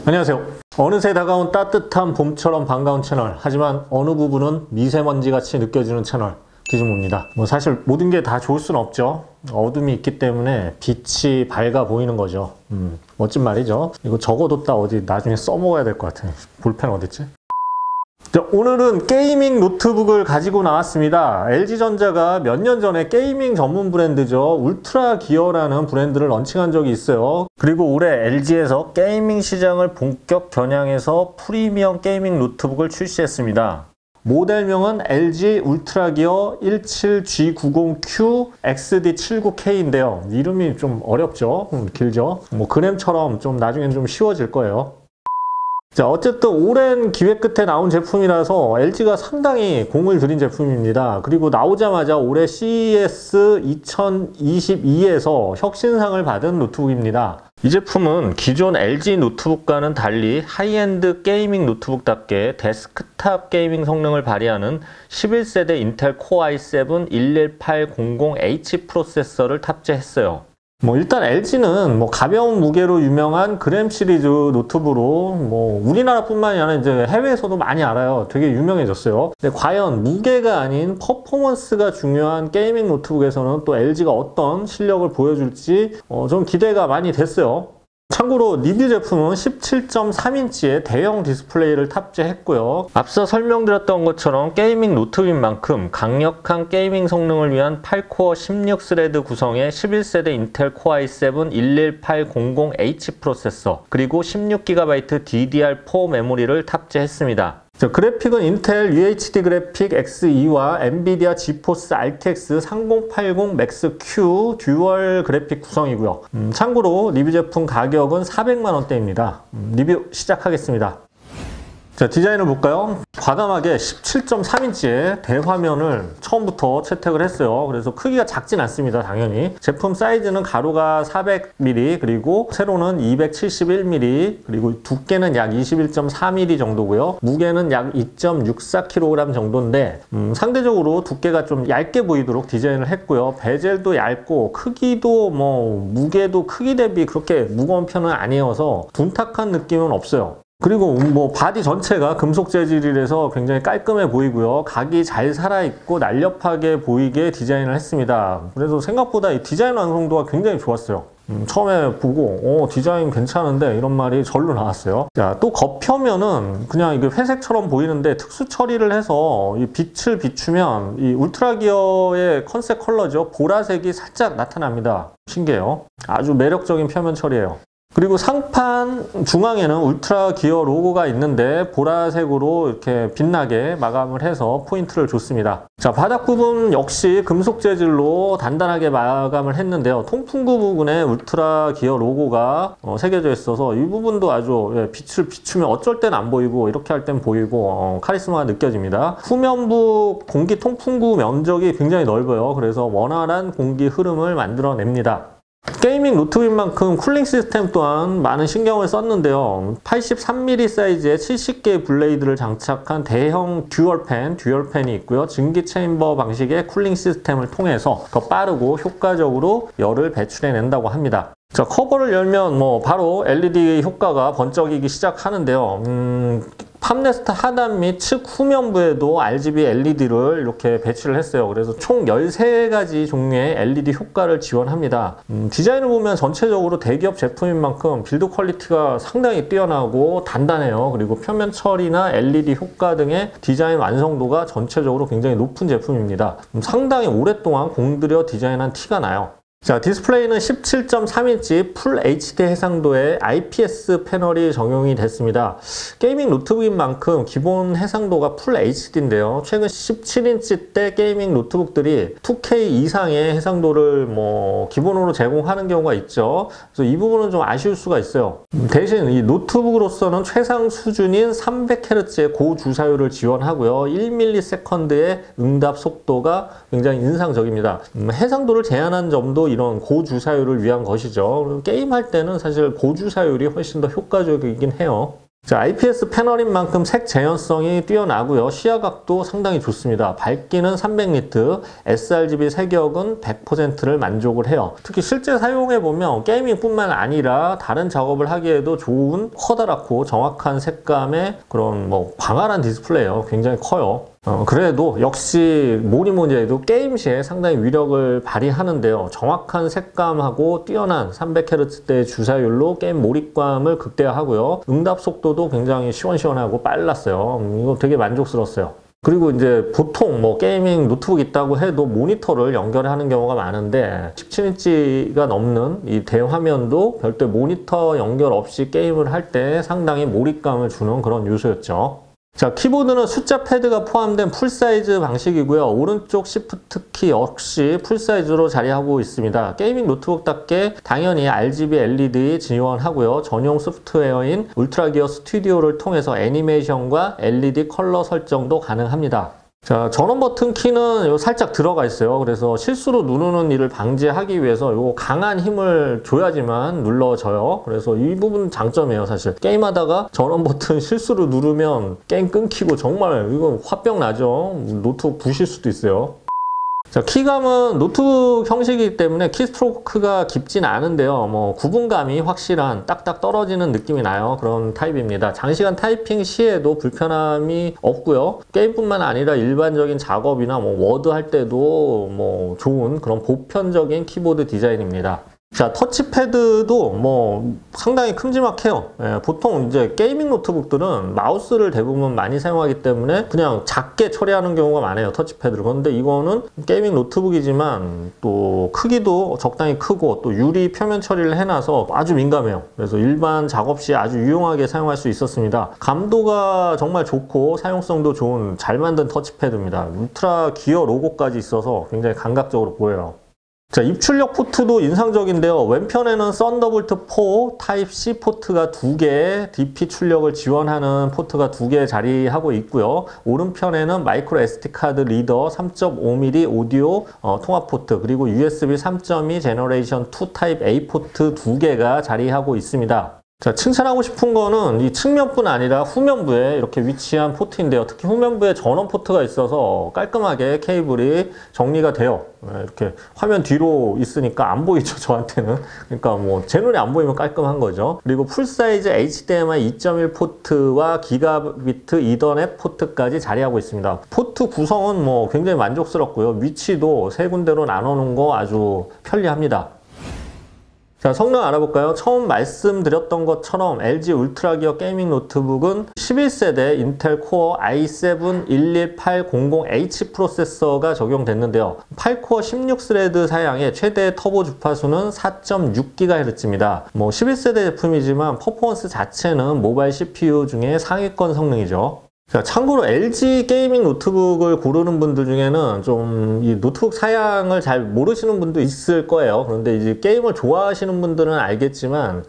안녕하세요. 어느새 다가온 따뜻한 봄처럼 반가운 채널, 하지만 어느 부분은 미세먼지같이 느껴지는 채널 기준모입니다. 사실 모든 게 다 좋을 수는 없죠. 어둠이 있기 때문에 빛이 밝아 보이는 거죠. 멋진 말이죠. 이거 적어뒀다 어디 나중에 써먹어야 될 것 같아요. 볼펜 어딨지? 자, 오늘은 게이밍 노트북을 가지고 나왔습니다. LG전자가 몇 년 전에 게이밍 전문 브랜드죠. 울트라 기어라는 브랜드를 런칭한 적이 있어요. 그리고 올해 LG에서 게이밍 시장을 본격 겨냥해서 프리미엄 게이밍 노트북을 출시했습니다. 모델명은 LG 울트라 기어 17G90Q XD79K인데요. 이름이 좀 어렵죠? 길죠? 그램처럼 좀 나중엔 좀 쉬워질 거예요. 자, 어쨌든 오랜 기획 끝에 나온 제품이라서 LG가 상당히 공을 들인 제품입니다. 그리고 나오자마자 올해 CES 2022에서 혁신상을 받은 노트북입니다. 이 제품은 기존 LG 노트북과는 달리 하이엔드 게이밍 노트북답게 데스크탑 게이밍 성능을 발휘하는 11세대 인텔 코어 i7 11800H 프로세서를 탑재했어요. 일단 LG는 가벼운 무게로 유명한 그램 시리즈 노트북으로 우리나라뿐만이 아니라 이제 해외에서도 많이 알아요. 되게 유명해졌어요. 근데 과연 무게가 아닌 퍼포먼스가 중요한 게이밍 노트북에서는 또 LG가 어떤 실력을 보여줄지 좀 기대가 많이 됐어요. 참고로 리뷰 제품은 17.3인치의 대형 디스플레이를 탑재했고요. 앞서 설명드렸던 것처럼 게이밍 노트북인 만큼 강력한 게이밍 성능을 위한 8코어 16스레드 구성의 11세대 인텔 코어 i7 11800H 프로세서, 그리고 16GB DDR4 메모리를 탑재했습니다. 그래픽은 인텔 UHD 그래픽 X2와 엔비디아 지포스 RTX 3080 맥스 Q 듀얼 그래픽 구성이고요. 참고로 리뷰 제품 가격은 400만원대입니다. 리뷰 시작하겠습니다. 자, 디자인을 볼까요? 과감하게 17.3인치의 대화면을 처음부터 채택을 했어요. 그래서 크기가 작진 않습니다, 당연히. 제품 사이즈는 가로가 400mm, 그리고 세로는 271mm, 그리고 두께는 약 21.4mm 정도고요. 무게는 약 2.64kg 정도인데 상대적으로 두께가 좀 얇게 보이도록 디자인을 했고요. 베젤도 얇고 크기도 무게도 크기 대비 그렇게 무거운 편은 아니어서 둔탁한 느낌은 없어요. 그리고 바디 전체가 금속 재질이라서 굉장히 깔끔해 보이고요. 각이 잘 살아있고 날렵하게 보이게 디자인을 했습니다. 그래서 생각보다 이 디자인 완성도가 굉장히 좋았어요. 처음에 보고 디자인 괜찮은데 이런 말이 절로 나왔어요. 자, 또 겉표면은 그냥 이게 회색처럼 보이는데 특수 처리를 해서 이 빛을 비추면 이 울트라 기어의 컨셉 컬러죠. 보라색이 살짝 나타납니다. 신기해요. 아주 매력적인 표면 처리예요. 그리고 상판 중앙에는 울트라 기어 로고가 있는데 보라색으로 이렇게 빛나게 마감을 해서 포인트를 줬습니다. 자, 바닥 부분 역시 금속 재질로 단단하게 마감을 했는데요. 통풍구 부분에 울트라 기어 로고가 새겨져 있어서 이 부분도 아주 빛을 비추면 어쩔 땐 안 보이고 이렇게 할 땐 보이고 카리스마가 느껴집니다. 후면부 공기 통풍구 면적이 굉장히 넓어요. 그래서 원활한 공기 흐름을 만들어냅니다. 게이밍 노트북인 만큼 쿨링 시스템 또한 많은 신경을 썼는데요. 83mm 사이즈의 70개의 블레이드를 장착한 대형 듀얼팬이 있고요. 증기 체인버 방식의 쿨링 시스템을 통해서 더 빠르고 효과적으로 열을 배출해낸다고 합니다. 자, 커버를 열면 바로 LED 효과가 번쩍이기 시작하는데요. 팜레스트 하단 및 측 후면부에도 RGB LED를 이렇게 배치를 했어요. 그래서 총 13가지 종류의 LED 효과를 지원합니다. 디자인을 보면 전체적으로 대기업 제품인 만큼 빌드 퀄리티가 상당히 뛰어나고 단단해요. 그리고 표면 처리나 LED 효과 등의 디자인 완성도가 전체적으로 굉장히 높은 제품입니다. 상당히 오랫동안 공들여 디자인한 티가 나요. 자, 디스플레이는 17.3인치 풀 HD 해상도의 IPS 패널이 적용이 됐습니다. 게이밍 노트북인 만큼 기본 해상도가 풀 HD인데요. 최근 17인치대 게이밍 노트북들이 2K 이상의 해상도를 기본으로 제공하는 경우가 있죠. 그래서 이 부분은 좀 아쉬울 수가 있어요. 대신 이 노트북으로서는 최상 수준인 300Hz의 고주사율을 지원하고요. 1ms의 응답 속도가 굉장히 인상적입니다. 해상도를 제한한 점도 이런 고주사율을 위한 것이죠. 게임할 때는 사실 고주사율이 훨씬 더 효과적이긴 해요. 자, IPS 패널인 만큼 색 재현성이 뛰어나고요. 시야각도 상당히 좋습니다. 밝기는 300니트, sRGB 색역은 100%를 만족을 해요. 특히 실제 사용해보면 게이밍뿐만 아니라 다른 작업을 하기에도 좋은 커다랗고 정확한 색감의 그런 광활한 디스플레이예요. 굉장히 커요. 그래도 역시 뭐니 해도 게임 시에 상당히 위력을 발휘하는데요. 정확한 색감하고 뛰어난 300Hz대의 주사율로 게임 몰입감을 극대화하고요. 응답 속도도 굉장히 시원시원하고 빨랐어요. 이거 되게 만족스러웠어요. 그리고 이제 보통 게이밍 노트북 있다고 해도 모니터를 연결하는 경우가 많은데 17인치가 넘는 이 대화면도 별도의 모니터 연결 없이 게임을 할 때 상당히 몰입감을 주는 그런 요소였죠. 자, 키보드는 숫자 패드가 포함된 풀사이즈 방식이고요. 오른쪽 시프트키 역시 풀사이즈로 자리하고 있습니다. 게이밍 노트북답게 당연히 RGB LED 지원하고요. 전용 소프트웨어인 울트라기어 스튜디오를 통해서 애니메이션과 LED 컬러 설정도 가능합니다. 자, 전원 버튼 키는 살짝 들어가 있어요. 그래서 실수로 누르는 일을 방지하기 위해서 요 강한 힘을 줘야지만 눌러져요. 그래서 이 부분 장점이에요, 사실. 게임하다가 전원 버튼 실수로 누르면 게임 끊기고 정말 이거 화병 나죠. 노트북 부실 수도 있어요. 자, 키감은 노트북 형식이기 때문에 키스트로크가 깊진 않은데요. 구분감이 확실한 딱딱 떨어지는 느낌이 나요. 그런 타입입니다. 장시간 타이핑 시에도 불편함이 없고요. 게임뿐만 아니라 일반적인 작업이나 워드 할 때도 좋은 그런 보편적인 키보드 디자인입니다. 자, 터치패드도 상당히 큼지막해요. 예, 보통 이제 게이밍 노트북들은 마우스를 대부분 많이 사용하기 때문에 그냥 작게 처리하는 경우가 많아요, 터치패드를. 그런데 이거는 게이밍 노트북이지만 또 크기도 적당히 크고 또 유리 표면 처리를 해놔서 아주 민감해요. 그래서 일반 작업 시 아주 유용하게 사용할 수 있었습니다. 감도가 정말 좋고 사용성도 좋은 잘 만든 터치패드입니다. 울트라 기어 로고까지 있어서 굉장히 감각적으로 보여요. 자, 입출력 포트도 인상적인데요. 왼편에는 썬더볼트 4 타입C 포트가 2개, DP 출력을 지원하는 포트가 2개 자리하고 있고요. 오른편에는 마이크로 SD 카드 리더 3.5mm 오디오 통합 포트, 그리고 USB 3.2 제너레이션 2 타입 A 포트 2개가 자리하고 있습니다. 자, 칭찬하고 싶은 거는 이 측면뿐 아니라 후면부에 이렇게 위치한 포트인데요. 특히 후면부에 전원 포트가 있어서 깔끔하게 케이블이 정리가 돼요. 이렇게 화면 뒤로 있으니까 안 보이죠, 저한테는. 그러니까 제 눈에 안 보이면 깔끔한 거죠. 그리고 풀사이즈 HDMI 2.1 포트와 기가비트 이더넷 포트까지 자리하고 있습니다. 포트 구성은 굉장히 만족스럽고요. 위치도 세 군데로 나눠 놓은 거 아주 편리합니다. 자, 성능 알아볼까요? 처음 말씀드렸던 것처럼 LG 울트라기어 게이밍 노트북은 11세대 인텔 코어 i7-11800H 프로세서가 적용됐는데요. 8코어 16스레드 사양의 최대 터보 주파수는 4.6GHz입니다. 11세대 제품이지만 퍼포먼스 자체는 모바일 CPU 중에 상위권 성능이죠. 자, 참고로 LG 게이밍 노트북을 고르는 분들 중에는 좀 이 노트북 사양을 잘 모르시는 분도 있을 거예요. 그런데 이제 게임을 좋아하시는 분들은 알겠지만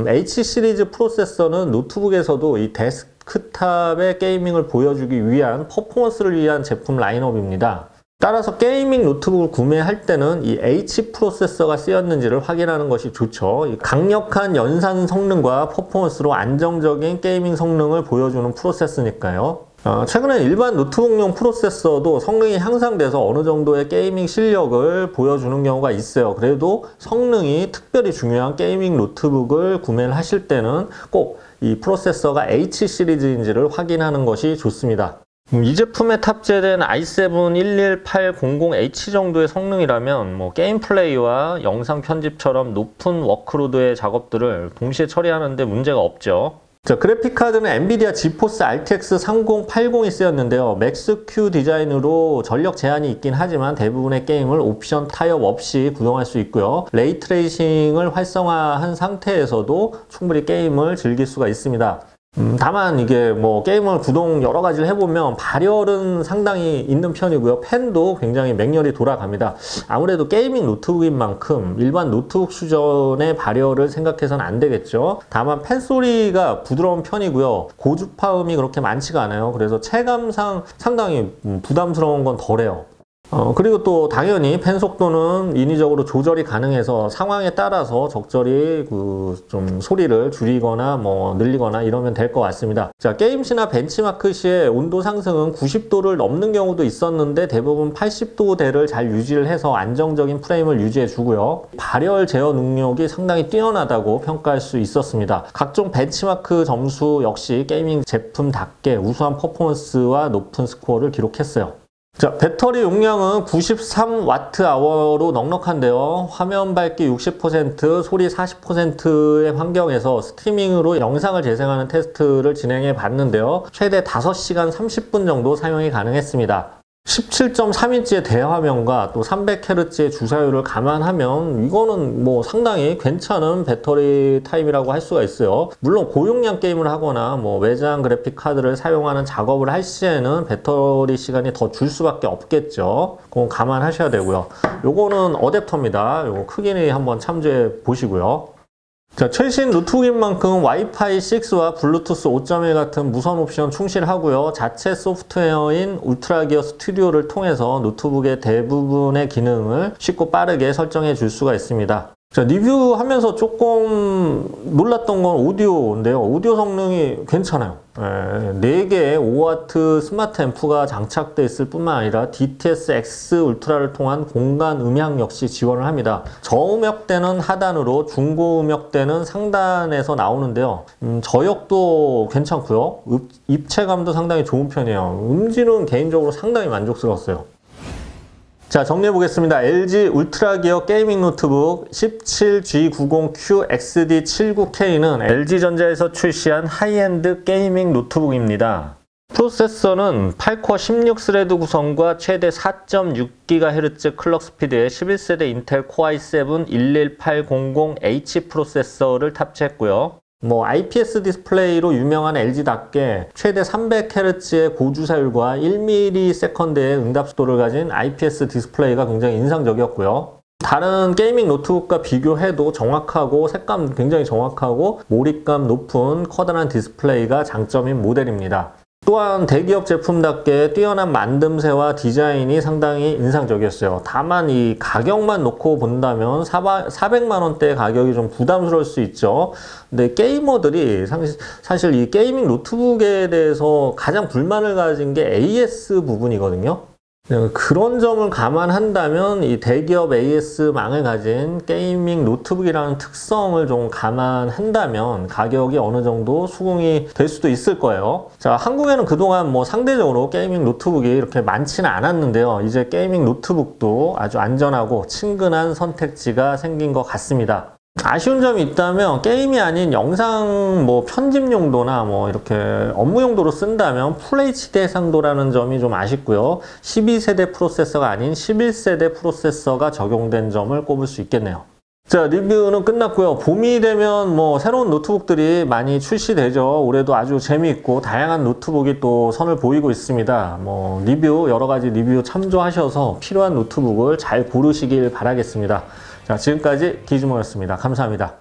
H 시리즈 프로세서는 노트북에서도 이 데스크탑의 게이밍을 보여주기 위한 퍼포먼스를 위한 제품 라인업입니다. 따라서 게이밍 노트북을 구매할 때는 이 H 프로세서가 쓰였는지를 확인하는 것이 좋죠. 이 강력한 연산 성능과 퍼포먼스로 안정적인 게이밍 성능을 보여주는 프로세서니까요. 최근에 일반 노트북용 프로세서도 성능이 향상돼서 어느 정도의 게이밍 실력을 보여주는 경우가 있어요. 그래도 성능이 특별히 중요한 게이밍 노트북을 구매를 하실 때는 꼭 이 프로세서가 H 시리즈인지를 확인하는 것이 좋습니다. 이 제품에 탑재된 i7-11800H 정도의 성능이라면 게임 플레이와 영상 편집처럼 높은 워크로드의 작업들을 동시에 처리하는데 문제가 없죠. 자, 그래픽카드는 엔비디아 지포스 RTX 3080이 쓰였는데요. 맥스큐 디자인으로 전력 제한이 있긴 하지만 대부분의 게임을 옵션 타협 없이 구동할 수 있고요. 레이트레이싱을 활성화한 상태에서도 충분히 게임을 즐길 수가 있습니다. 다만 이게 게임을 구동 여러 가지를 해보면 발열은 상당히 있는 편이고요. 팬도 굉장히 맹렬히 돌아갑니다. 아무래도 게이밍 노트북인 만큼 일반 노트북 수준의 발열을 생각해서는 안 되겠죠. 다만 팬 소리가 부드러운 편이고요. 고주파음이 그렇게 많지가 않아요. 그래서 체감상 상당히 부담스러운 건 덜해요. 그리고 또 당연히 펜 속도는 인위적으로 조절이 가능해서 상황에 따라서 적절히 좀 소리를 줄이거나 뭐 늘리거나 이러면 될 것 같습니다. 자, 게임시나 벤치마크 시의 온도 상승은 90도를 넘는 경우도 있었는데 대부분 80도대를 잘 유지를 해서 안정적인 프레임을 유지해 주고요. 발열 제어 능력이 상당히 뛰어나다고 평가할 수 있었습니다. 각종 벤치마크 점수 역시 게이밍 제품답게 우수한 퍼포먼스와 높은 스코어를 기록했어요. 자, 배터리 용량은 93Wh로 넉넉한데요. 화면 밝기 60%, 소리 40%의 환경에서 스트리밍으로 영상을 재생하는 테스트를 진행해 봤는데요. 최대 5시간 30분 정도 사용이 가능했습니다. 17.3인치의 대화면과 또 300Hz의 주사율을 감안하면 이거는 뭐 상당히 괜찮은 배터리 타임이라고 할 수가 있어요. 물론 고용량 게임을 하거나 뭐 외장 그래픽 카드를 사용하는 작업을 할 시에는 배터리 시간이 더 줄 수밖에 없겠죠. 그건 감안하셔야 되고요. 요거는 어댑터입니다. 요거 크기는 한번 참조해 보시고요. 자, 최신 노트북인 만큼 와이파이 6와 블루투스 5.1 같은 무선 옵션 충실하고요. 자체 소프트웨어인 울트라기어 스튜디오를 통해서 노트북의 대부분의 기능을 쉽고 빠르게 설정해 줄 수가 있습니다. 자, 리뷰하면서 조금 놀랐던 건 오디오인데요. 오디오 성능이 괜찮아요. 4개의 5W 스마트 앰프가 장착되어 있을 뿐만 아니라 DTS-X 울트라를 통한 공간 음향 역시 지원을 합니다. 저음역대는 하단으로, 중고음역대는 상단에서 나오는데요. 저역도 괜찮고요. 입체감도 상당히 좋은 편이에요. 음질은 개인적으로 상당히 만족스러웠어요. 자, 정리해 보겠습니다. LG 울트라기어 게이밍 노트북 17G90QXD79K는 LG전자에서 출시한 하이엔드 게이밍 노트북입니다. 프로세서는 8코어 16스레드 구성과 최대 4.6GHz 클럭 스피드의 11세대 인텔 코어 i7 11800H 프로세서를 탑재했고요. IPS 디스플레이로 유명한 LG답게 최대 300Hz의 고주사율과 1ms의 응답속도를 가진 IPS 디스플레이가 굉장히 인상적이었고요. 다른 게이밍 노트북과 비교해도 정확하고 색감 굉장히 정확하고 몰입감 높은 커다란 디스플레이가 장점인 모델입니다. 또한 대기업 제품답게 뛰어난 만듦새와 디자인이 상당히 인상적이었어요. 다만 이 가격만 놓고 본다면 400만 원대 가격이 좀 부담스러울 수 있죠. 근데 게이머들이 사실 이 게이밍 노트북에 대해서 가장 불만을 가진 게 AS 부분이거든요. 그런 점을 감안한다면 이 대기업 AS망을 가진 게이밍 노트북이라는 특성을 좀 감안한다면 가격이 어느 정도 수긍이 될 수도 있을 거예요. 자, 한국에는 그동안 상대적으로 게이밍 노트북이 이렇게 많지는 않았는데요. 이제 게이밍 노트북도 아주 안전하고 친근한 선택지가 생긴 것 같습니다. 아쉬운 점이 있다면 게임이 아닌 영상 편집 용도나 이렇게 업무 용도로 쓴다면 FHD 해상도라는 점이 좀 아쉽고요. 12세대 프로세서가 아닌 11세대 프로세서가 적용된 점을 꼽을 수 있겠네요. 자, 리뷰는 끝났고요. 봄이 되면 새로운 노트북들이 많이 출시되죠. 올해도 아주 재미있고 다양한 노트북이 또 선을 보이고 있습니다. 여러 가지 리뷰 참조하셔서 필요한 노트북을 잘 고르시길 바라겠습니다. 자, 지금까지 기즈모였습니다. 감사합니다.